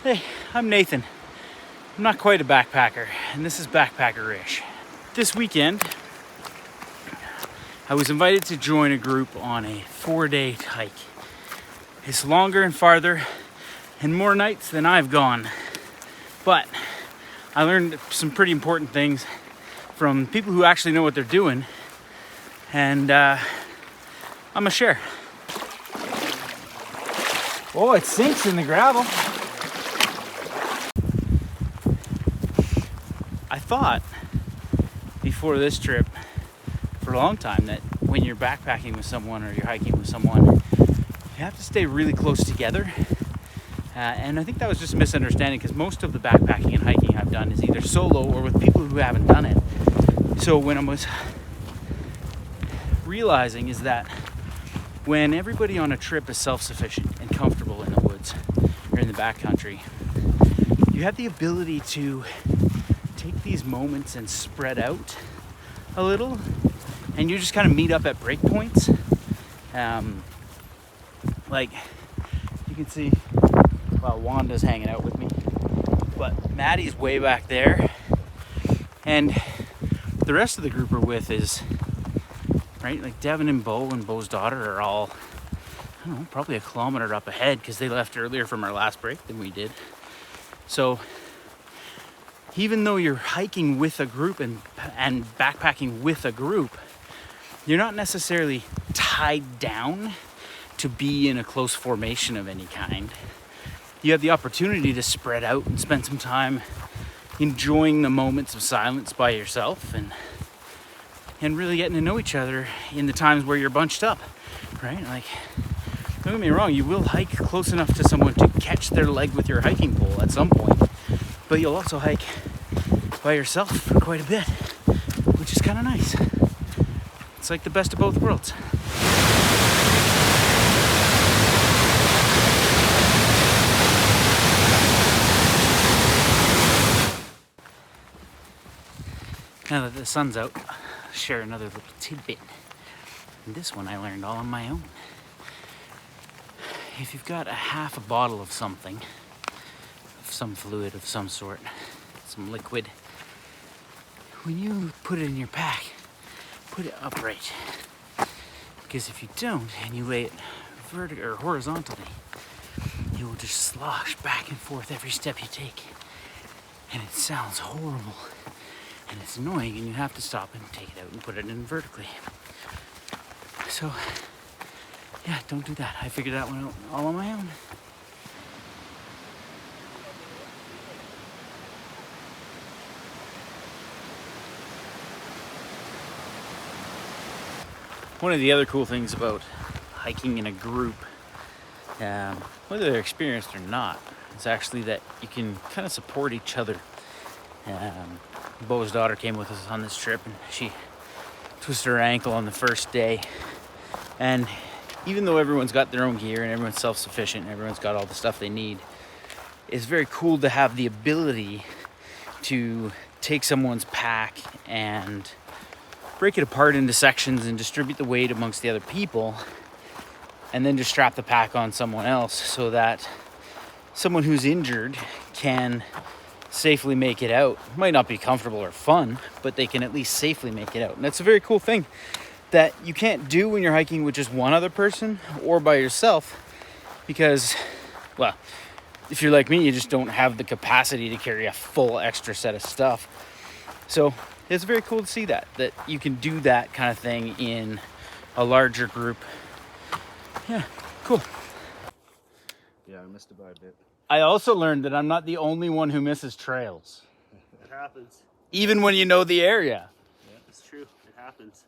Hey, I'm Nathan. I'm not quite a backpacker, and this is Backpacker-ish. This weekend, I was invited to join a group on a 4-day hike. It's longer and farther and more nights than I've gone, but I learned some pretty important things from people who actually know what they're doing, and I'm gonna share. Oh, it sinks in the gravel. I thought before this trip for a long time that when you're backpacking with someone or you're hiking with someone, you have to stay really close together. And I think that was just a misunderstanding, because most of the backpacking and hiking I've done is either solo or with people who haven't done it. So when I was realizing is that when everybody on a trip is self-sufficient and comfortable in the woods or in the backcountry, you have the ability to take these moments and spread out a little, and you just kind of meet up at breakpoints. Like you can see, well, Wanda's hanging out with me, but Maddie's way back there, and the rest of the group we're with is, right, like Devin and Bo's daughter are all, I don't know, probably a kilometer up ahead, because they left earlier from our last break than we did. So even though you're hiking with a group and backpacking with a group, you're not necessarily tied down to be in a close formation of any kind. You have the opportunity to spread out and spend some time enjoying the moments of silence by yourself, and really getting to know each other in the times where you're bunched up, right? Like, don't get me wrong, you will hike close enough to someone to catch their leg with your hiking pole at some point, but you'll also hike by yourself for quite a bit, which is kind of nice. It's like the best of both worlds. Now that the sun's out, I'll share another little tidbit. And this one I learned all on my own. If you've got a half a bottle of something, of some fluid of some sort, some liquid, when you put it in your pack, put it upright. Because if you don't, and you lay it vertically or horizontally, you will just slosh back and forth every step you take. And it sounds horrible. And it's annoying, and you have to stop and take it out and put it in vertically. So, yeah, don't do that. I figured that one out all on my own. One of the other cool things about hiking in a group, whether they're experienced or not, is actually that you can kind of support each other. Bo's daughter came with us on this trip, and she twisted her ankle on the first day. And even though everyone's got their own gear and everyone's self-sufficient and everyone's got all the stuff they need, it's very cool to have the ability to take someone's pack and break it apart into sections and distribute the weight amongst the other people, and then just strap the pack on someone else so that someone who's injured can safely make it out. It might not be comfortable or fun, but they can at least safely make it out. And that's a very cool thing that you can't do when you're hiking with just one other person or by yourself, because, well, if you're like me, you just don't have the capacity to carry a full extra set of stuff. So it's very cool to see that you can do that kind of thing in a larger group. Yeah, cool. Yeah, I missed it by a bit. I also learned that I'm not the only one who misses trails. It happens. Even when you know the area. Yeah, it's true. It happens.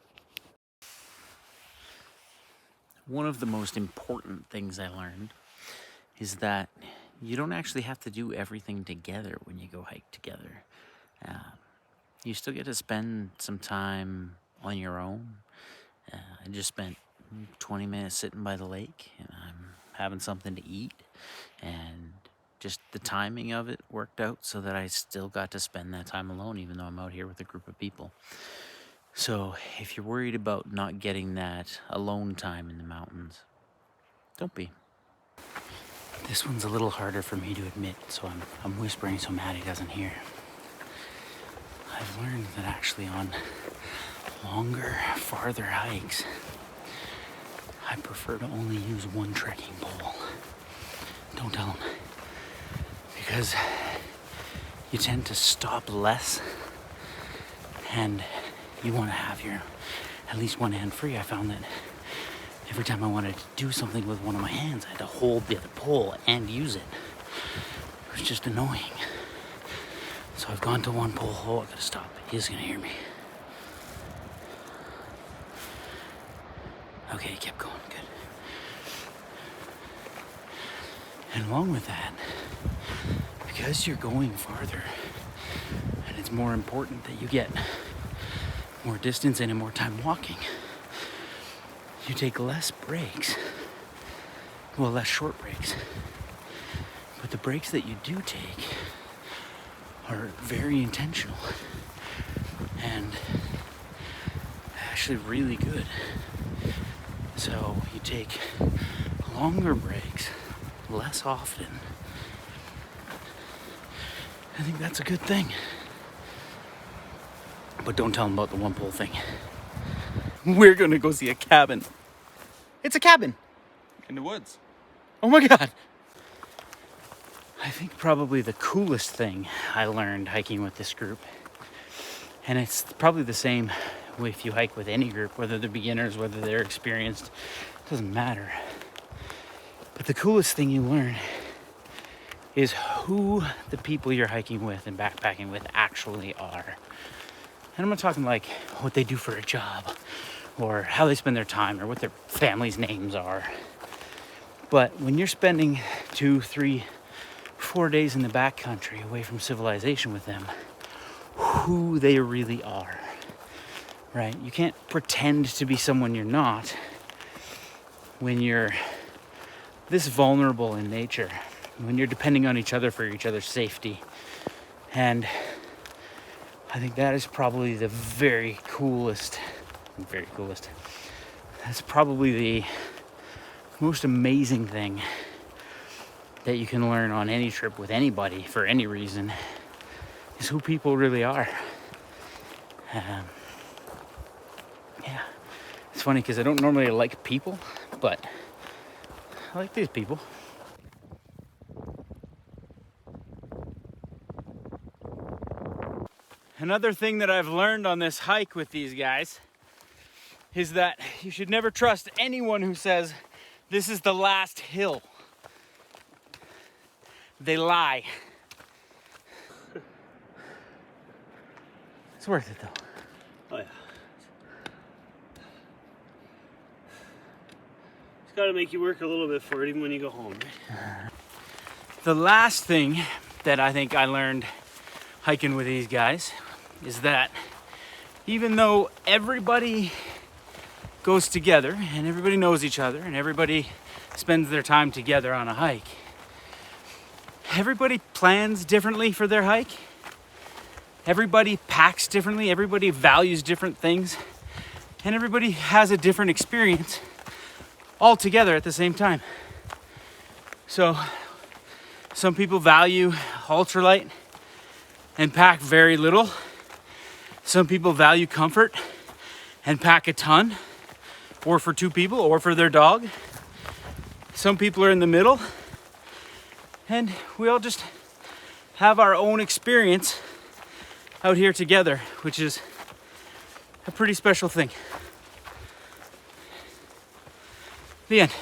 One of the most important things I learned is that you don't actually have to do everything together when you go hike together. You still get to spend some time on your own. I just spent 20 minutes sitting by the lake, and I'm having something to eat, and just the timing of it worked out so that I still got to spend that time alone, even though I'm out here with a group of people. So if you're worried about not getting that alone time in the mountains, don't be. This one's a little harder for me to admit, so I'm whispering so Maddie doesn't hear. I've learned that actually on longer, farther hikes, I prefer to only use one trekking pole. Don't tell them. Because you tend to stop less and you want to have your at least one hand free. I found that every time I wanted to do something with one of my hands, I had to hold the other pole and use it. It was just annoying. So I've gone to one pole. Oh, I gotta stop. He's gonna hear me. Okay, he kept going. Good. And along with that, because you're going farther, and it's more important that you get more distance in and more time walking, you take less breaks. Well, less short breaks. But the breaks that you do take are very intentional and actually really good. So you take longer breaks less often. I think that's a good thing. But don't tell them about the one pole thing. We're gonna go see a cabin. It's a cabin In the woods. Oh my God. I think probably the coolest thing I learned hiking with this group, and it's probably the same if you hike with any group, whether they're beginners, whether they're experienced, it doesn't matter. But the coolest thing you learn is who the people you're hiking with and backpacking with actually are. And I'm not talking like what they do for a job or how they spend their time or what their family's names are. But when you're spending 2, 3, 4 days in the backcountry away from civilization with them, who they really are, right? You can't pretend to be someone you're not when you're this vulnerable in nature, when you're depending on each other for each other's safety. And I think that is probably the very coolest. That's probably the most amazing thing that you can learn on any trip with anybody for any reason is who people really are. Yeah, it's funny because I don't normally like people, but I like these people. Another thing that I've learned on this hike with these guys is that you should never trust anyone who says this is the last hill. They lie. It's worth it though. Oh yeah. It's got to make you work a little bit for it even when you go home, right? The last thing that I think I learned hiking with these guys is that even though everybody goes together and everybody knows each other and everybody spends their time together on a hike, everybody plans differently for their hike. Everybody packs differently, everybody values different things, and everybody has a different experience all together at the same time. So some people value ultralight and pack very little. Some people value comfort and pack a ton, or for 2 people or for their dog. Some people are in the middle, and we all just have our own experience out here together, which is a pretty special thing. The end.